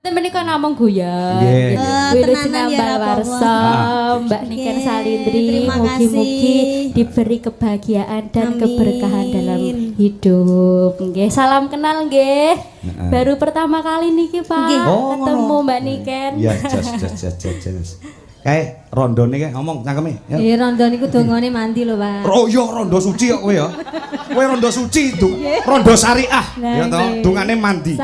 Menika namung guyon. Tenanan ya warsa Mbak Niken Salindri mugi-mugi diberi kebahagiaan dan keberkahan dalam hidup. Nggih, salam kenal nggih. Baru pertama kali niki Pak ketemu Mbak Niken. Iya, jas. Kae rondone kae ngomong cangkeme. Iya, rondo niku dongane mandi lho, Pak. Oh iya, rondo suci kok kowe ya. Kowe rondo suci itu, rondo syariah. Ya toh, dungane mandi.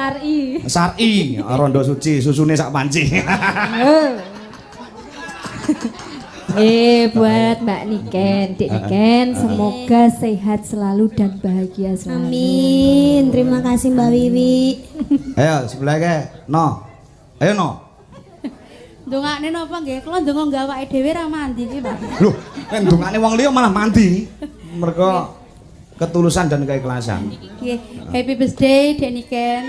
Syar'i, rondo suci, susune sak panci. Buat Mbak Niken, Dik Niken, semoga sehat selalu dan bahagia selalu. Amin. Terima kasih Mbak Wiwi. Ayo sebelah kae. No. Ayo no. Ndongakne napa nggih? Kula ndonga nggawe awake dhewe ra mandi iki, Pak. Loh, kan ndongakne wong liya malah mandi. Mergo ketulusan dan keikhlasan. Nggih, happy birthday Dik Niken.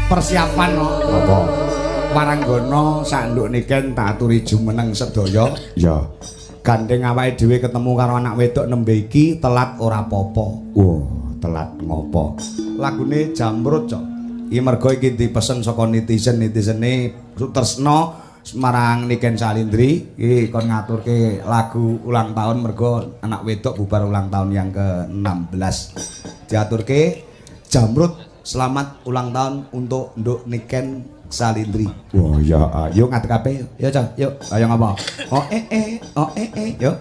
Persiapan apa? Paranggana sanduk niken tak aturi jumeneng sedaya. Ya. Gandeng awake dhewe ketemu karo anak wedok nembe iki telat ora apa-apa. Telat ngopo? Lagune Jamrut, Cok. Iki mergo iki dipesen saka netizen-netizene Sutresna marang Niken Salindri iki kon ngaturke lagu ulang tahun mergo anak wedok bubar ulang tahun yang ke-16. Diaturke Jamrut selamat ulang tahun untuk Nduk Niken Salindri. Ya, yuk ngadeg kabeh. Ya, Cok. Yuk, ayo ngapa? Yuk.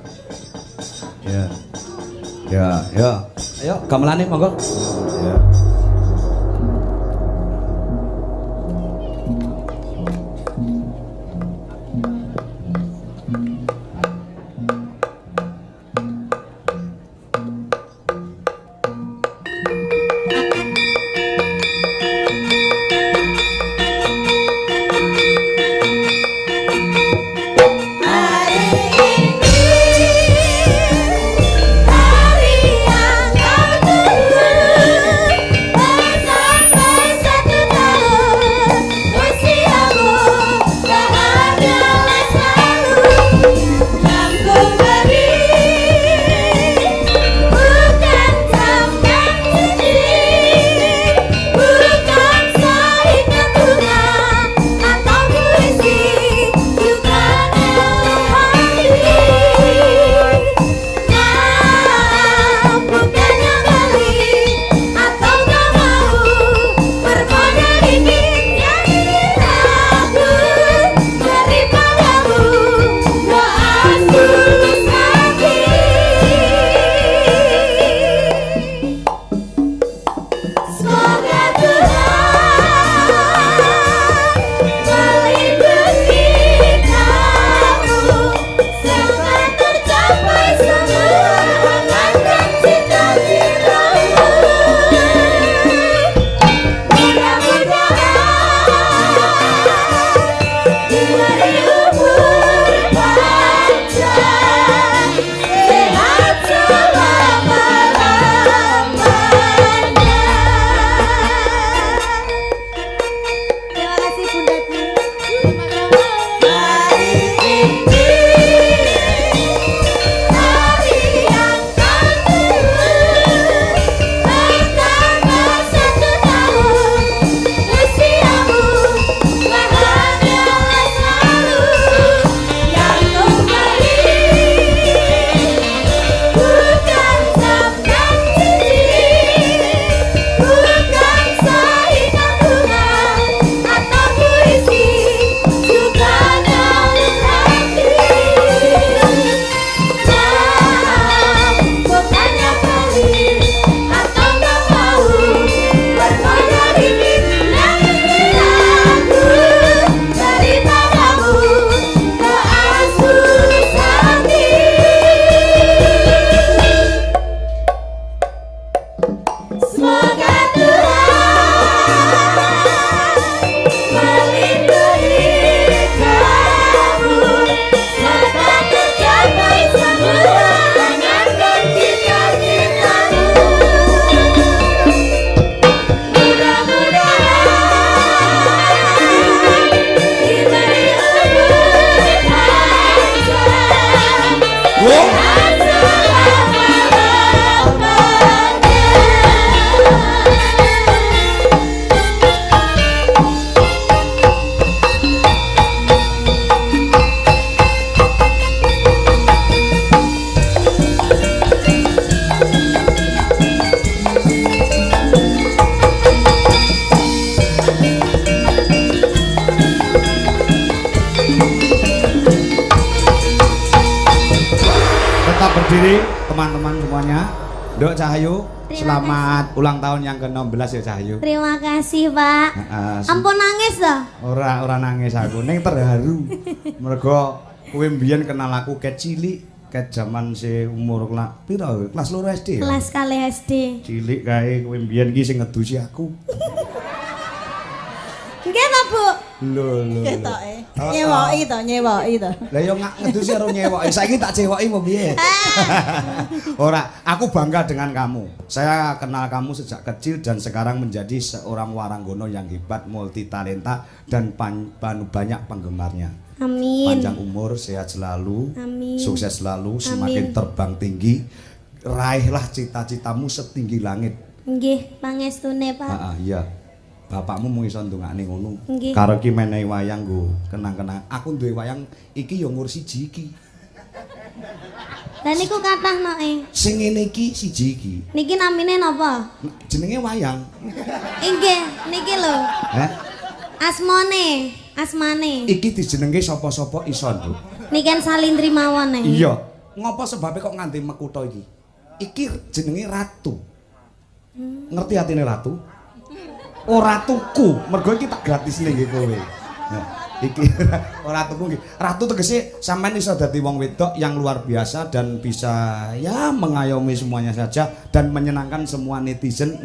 Ya. Ayo gamelane monggo. Ya. Berdiri teman-teman semuanya. Nduk Cahayu, selamat ulang tahun yang ke-16 ya Cahayu. Terima kasih, Pak. Ampun nangis dah. Ora nangis aku, ning terharu. Mergo kowe mbiyen kenal aku ket cilik, ket jaman se umur pira? Kelas 2 SD ya? Kelas 2 SD. Cilik kae kowe mbiyen ki sing ngedusi aku. Nggih ta, Bu? Lho. Ketoke. Nyewoki to. Lah yo ngedusi karo nyewoki. Saiki tak cewoki mau piye? Ora, aku bangga dengan kamu. Saya kenal kamu sejak kecil dan sekarang menjadi seorang waranggono yang hebat, multi talenta dan banyak penggemarnya. Amin. Panjang umur, sehat selalu, Amin. sukses selalu, semakin terbang tinggi. Raihlah cita-citamu setinggi langit. Nggih, pangestune, Pak. Iya. Bapakmu mung iso ndongakne ngono. Nggih. Karo ki menehi wayang nggo kenang-kenang. Aku duwe wayang iki ya umur siji iki. Lah niku kathah noke. Sing ngene iki siji iki. Niki namine napa? Jenenge wayang. Inggih, niki lho. Heh. Asmane. Iki dijenengke sapa-sapa iso, Nduk. Niken Salindri mawon e. Iya. Ngopo sebabnya kok nganti mekutho iki? Iki jenenge ratu. Ngerti atine ratu? Ora tuku, mergo iki tak gratisne nggih kowe. Nah, iki ora tuku nggih. Ratu tegese sampean iso dadi wong wedok yang luar biasa dan bisa ya mengayomi semuanya saja dan menyenangkan semua netizen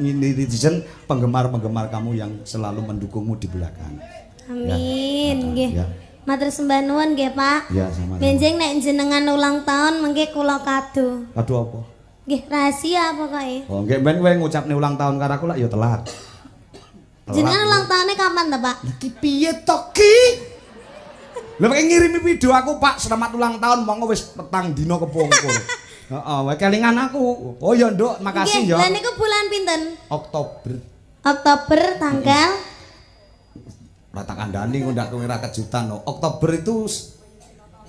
penggemar-penggemar kamu yang selalu mendukungmu di belakang. Amin, nggih. Ya. Matur sembah nuwun nggih, Pak. Ya, sama-sama. Benjing nek jenengan ulang tahun mengke kula kado. Kado apa? Nggih, rahasia pokoke. Oh, nggih ben kowe ngucapne ulang tahun karo aku lak ya telat. Jenengan ulang tahunnya kapan ta, Pak? Iki piye to ki? Lha pakai ngirimi video aku, Pak, selamat ulang tahun monggo wis petang dina kepungkur. Heeh, wae kelingan aku. Oh ya, Nduk, makasih ya. Nggih, lha niku bulan pinten? Oktober. Oktober tanggal Ora tak kandhani kok ndak kowe ora kejutan no. Oktober itu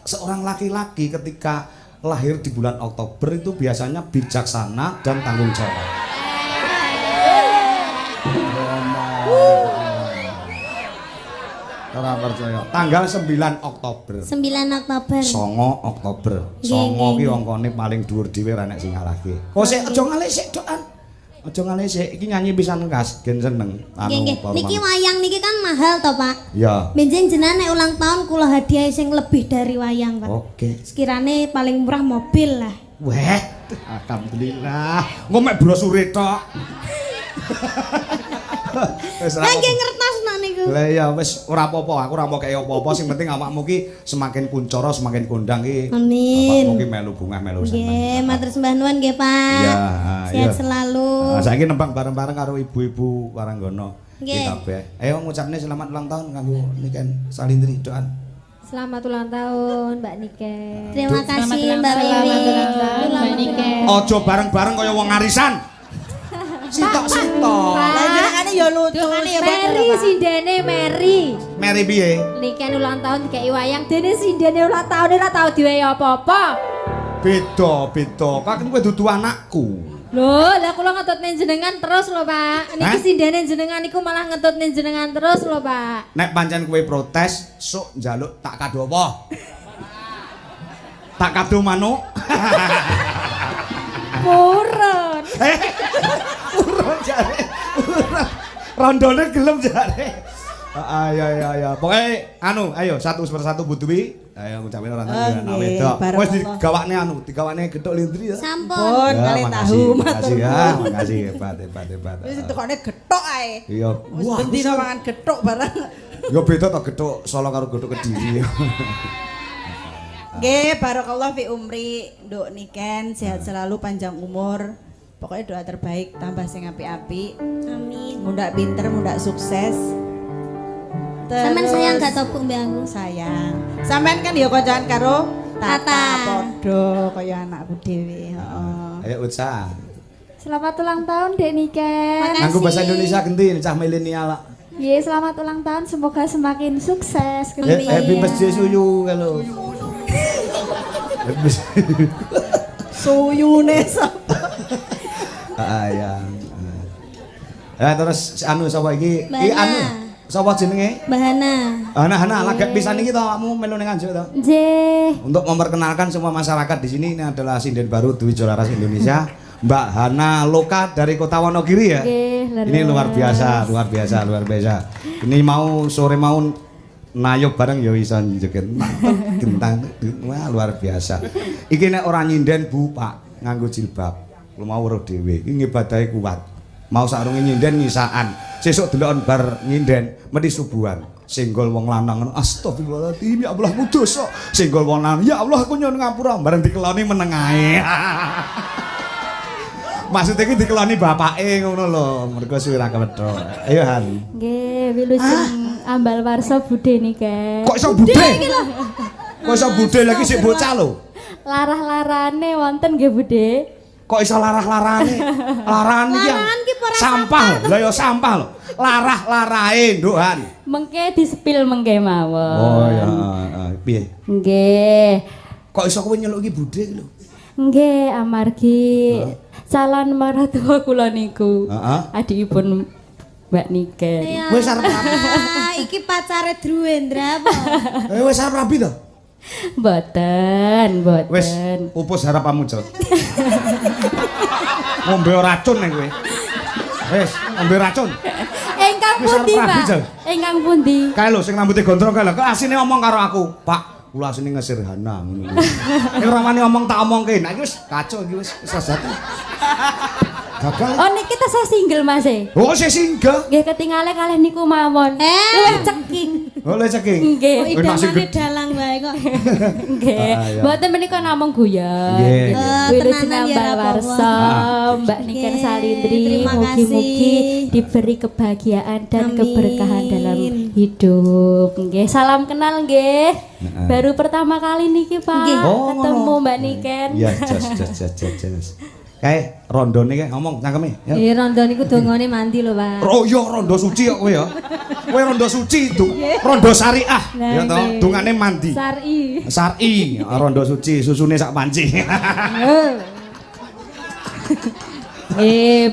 seorang laki-laki ketika lahir di bulan Oktober itu biasanya bijaksana dan tanggung jawab. Ora percaya. Tanggal 9 Oktober. 9 Oktober. 9 Oktober. 9 ki angkane paling dhuwur dhewe ra nek sing ngalahke. Kok sik aja ngalih sik, Dokan. Aja ngalih sik, iki nyanyi pisan kas, gen seneng. Nggih, niki wayang niki kan mahal to, Pak. Ya. Benjing jenengan nek ulang tahun kula hadiah sing lebih dari wayang, Pak. Oke. Sekirane paling murah mobil lah. Weh, alhamdulillah. Ngomek brosure tok. Wis Lah nggih ngertos nak niku. Lah ya wis ora apa-apa, aku ora mau kaya apa-apa, sing penting awakmu ki semakin kuncara, semakin kondang ki. Amin. Awakmu ki melu bungah, melu seneng. Nggih, matur sembah nuwun nggih, Pak. Iya, Sehat selalu. Nah, saiki nembang bareng-bareng karo ibu-ibu Waranggono. Nggih. Iki kabeh. Ayo ngucapne selamat ulang tahun kanggo Niken Salindri, Doan. Selamat ulang tahun Mbak Niken. Terima kasih Mbak Wiwi. Mbak Niken. Aja bareng-bareng kaya wong arisan. Sitok-sitok. Pak. Jenengane ya lucu ya Mary sindene Mary. Mary piye? Niken ulang tahun dikei wayang dene sindene ulang tahun ora tau diwehi apa-apa. Beda. Kan kowe dudu anakku. Lho, lah kula ngetutne jenengan terus lho, Pak. Niki sindene jenengan iku malah ngetutne jenengan terus lho, Pak. Nek pancen kowe protes, sok njaluk tak kado apa? Tak kado manuk. Purun. Urun jare. Urun. Rondone gelem jare. Ayo. Pokoke ayo satu persatu butuhi. Ayo ngucapin orang tadi anak wedok. Wis digawakne gethuk lindri ya. Sampun. kali tahu Makasih ya, makasih hebat. Wis tukokne gethuk ae. Iya. Wis bendina mangan gethuk barang. Ya beda to gethuk Solo karo gethuk Kediri. Nggih, barakallah fi umri, Nduk Niken sehat selalu, panjang umur. Pokoknya doa terbaik, tambah sing apik-apik. Amin. Mundak pinter, mundak sukses. Sampeyan sayang gak to Bu mbek aku? Sayang. Sampean kan ya kancan karo Tata. Tata padha kaya anakku dhewe, heeh. Ayo Uca. Selamat ulang tahun Dek Niken. Nganggo bahasa Indonesia genti cah milenial. Ye, selamat ulang tahun semoga semakin sukses. Happy birthday suyu kalau. Suyune sapa? Ya. Ya terus anu sapa iki? Iki anu sapa jenenge? Bahana. Hana lagek pisan iki to awakmu melu ning Nganjuk to. Nggih. Untuk memperkenalkan semua masyarakat di sini, ini adalah sinden baru Dwi Jolaras Indonesia, Mbak Hana Loka dari Kota Wonogiri ya. Ini luar biasa. Ini mau sore mau nayuk bareng ya iso njoget. Gentang. Wah, luar biasa. Iki nek ora nyinden Bu, Pak, nganggo jilbab. Lu mau weruh dhewe. Iki ngibadahe kuat. Mau sarunge nyinden nyisaan. Sesuk deloken bar nyinden mesti subuhan. Singgol wong lanang ngono. Astagfirullahaladzim, ya Allah aku dosa. Singgol wong lanang, ya Allah aku nyuwun ngapura. Bareng dikeloni meneng ae. Maksudnya iki dikeloni bapake ngono lho. Mergo suwe ra kewedho. Ayo Han. Nggih, wilujeng ambal warsa budhe niki. Kok iso budhe iki lho? Kok iso budhe lagi sik bocah lho. Larah-larane wonten nggih budhe. Kok iso larah-larane? Laran iki sampah. Lah ya sampah lho. Larah-larahe, Nduk Han. Mengke disepil mengke mawon. Oh ya, piye? Nggih. Kok iso kowe nyeluk iki budhe iki lho? Nggih, amargi calon maratuwa kula niku. Heeh. Adikipun Mbak Niken. Wis arep rabi. Iki pacare Druendra apa? Wis arep rabi to? Mboten, Wis mboten. pupus harapanmu, Jot. Ngombe racun nek kowe. Wis, ngombe racun. Engkang Wis arep pundi, rabi, Pak? Jal. Engkang pundi? Kae lho sing rambutnya gondrong kae lho. Kok asine ngomong karo aku, Pak. Kula asine ngesirhana ngono kuwi. Nek ora wani omong tak omongke. Nah iki wis kacau iki wis sesat. Gagal. Oh niki tesih single Mas e. Oh, sing single. Nggih ketingale kalih niku mawon. Luwih ceking. Oh, le ceking. Nggih. Wis masih Idamane dalang wae kok. Nggih. Mboten menika namung guyon. Nggih. Wilujeng Tenanan ya ambal ora warsa Mbak Niken Salindri. terima Mugi-mugi kasih. diberi kebahagiaan dan Amin. keberkahan dalam hidup. Nggih, salam kenal nggih. Baru pertama kali niki Pak Nggih. Oh, ketemu ngono. Mbak Niken. Iya, jas. Kae rondone kae ngomong cangkeme ya. Eh rondo niku dongane mandi lho, Pak. Oh iya rondo suci kok kowe ya. Kowe rondo suci itu, rondo syariah. Ya toh, dungane mandi. Sari. Syar'i, rondo suci, susune sak panci.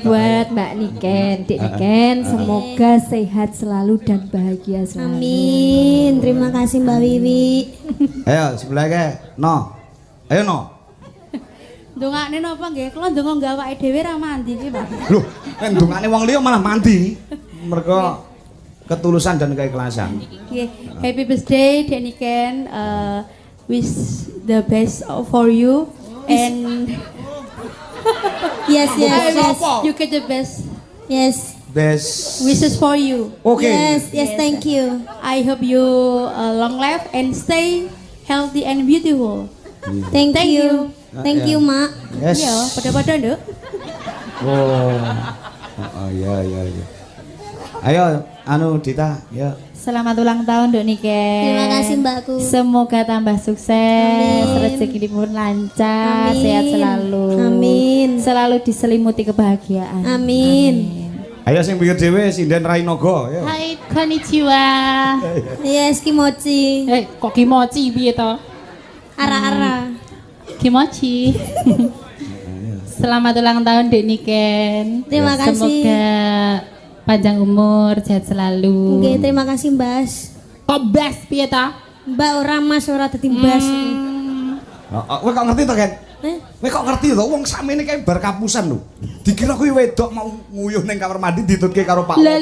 Buat Mbak Niken, Dik Niken, semoga sehat selalu dan bahagia selalu. Amin. Terima kasih Mbak Wiwi. Ayo sebelah kae. No. Ayo no. Ndongakne napa nggih? Kula ndonga nggawa awake dhewe ra mandi iki, Pak. Loh, kan dungane wong liya malah mandi. Mergo ketulusan dan keikhlasan. Nggih. Happy birthday Deniken. Wish the best for you and Yes. you get the best Yes. Best. wishes for you. Oke. Yes, thank you. I hope you long life and stay healthy and beautiful. Thank Thank you. Thank you, Mak. Yes. Iya, pada-pada nduk. Oh. Oh iya. Ayo anu Dita, ya. Selamat ulang tahun Dok Niken. Terima kasih Mbakku. Semoga tambah sukses, rezeki pun lancar, Amin. sehat selalu. Amin. Selalu diselimuti kebahagiaan. Amin. Ayo sing pikir dhewe Sinden Rainogo, ya. Hai, konnichiwa. Yes, kimochi. Kok kimochi piye to? Ara-ara. Kimochi. Selamat ulang tahun Dek Niken. Terima kasih. Semoga panjang umur, sehat selalu. Oke, terima kasih Mbas. Kok bas piye ta? Mbak ora Mas ora dadi Mbas. Kowe kok ngerti to, Ken? Eh? Kowe kok ngerti to wong sakmene kae bar kapusan lho. Dikira kuwi wedok mau nguyuh ning kamar mandi ditutke karo Pak Le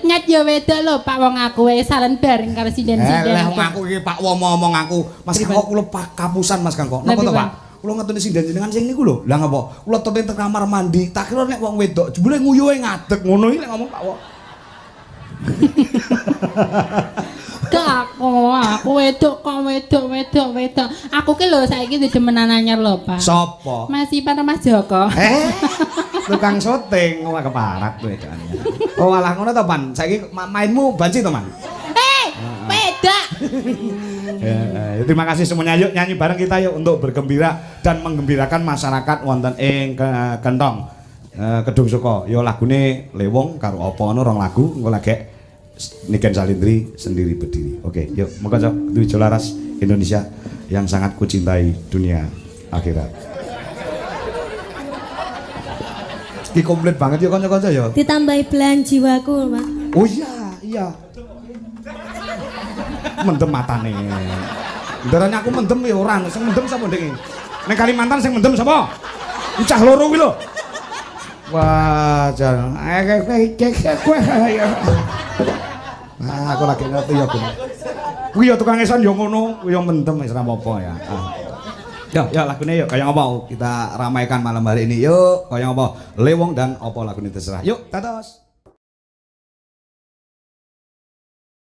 nyat ya wedok lho Pak wong aku wae salen bareng karo sinden-sinden. Lah wong aku iki Pak Womo ngomong aku. Mas kok kula kapusan Mas Kang kok. Napa to, Pak? Kula ngetuni sinden jenengan sing niku lho. Lah ngapa? Kula tuten teng kamar mandi. Tak kira nek wong wedok jebule nguyuhe ngadeg ngono iki nek ngomong Pak Womo. Aku wedok kok wedok. Aku ki lho saiki didemenan anyar lho, Pak. Sopo? Mas Ipan Mas Joko. Tukang syuting wah keparat kowe kan. Oh alah ngono to, Pan. Saiki mainmu banci to, Man? Wedok. Terima kasih semuanya. Yuk nyanyi bareng kita yuk untuk bergembira dan menggembirakan masyarakat wonten ing Kentong. Kedung Suko. Yo lagune Lewong karo apa ono rong lagu engko lagi Niken Salindri sendiri berdiri. Oke, yuk moga Dwi Jolaras Indonesia yang sangat kucintai dunia akhirat. Iki komplit banget yuk kanca-kanca ya. Ditambahi belahan jiwaku, Pak. Oh iya. Mendem matane. Ndarane aku mendem ya ora, sing mendem sapa ndek iki? Ning Kalimantan sing mendem sapa? Ucah loro kuwi lho. Wah, jan. Kowe ya. Nah, aku lagi ngerti ya, Bun. Kuwi ya tukang esan ya ngono, kuwi ya mendem wis ora apa-apa ya. Ya lagune yuk kaya apa kita ramaikan malam hari ini. Yuk, kaya apa? Lewong dan apa lagune terserah. Yuk, tatos.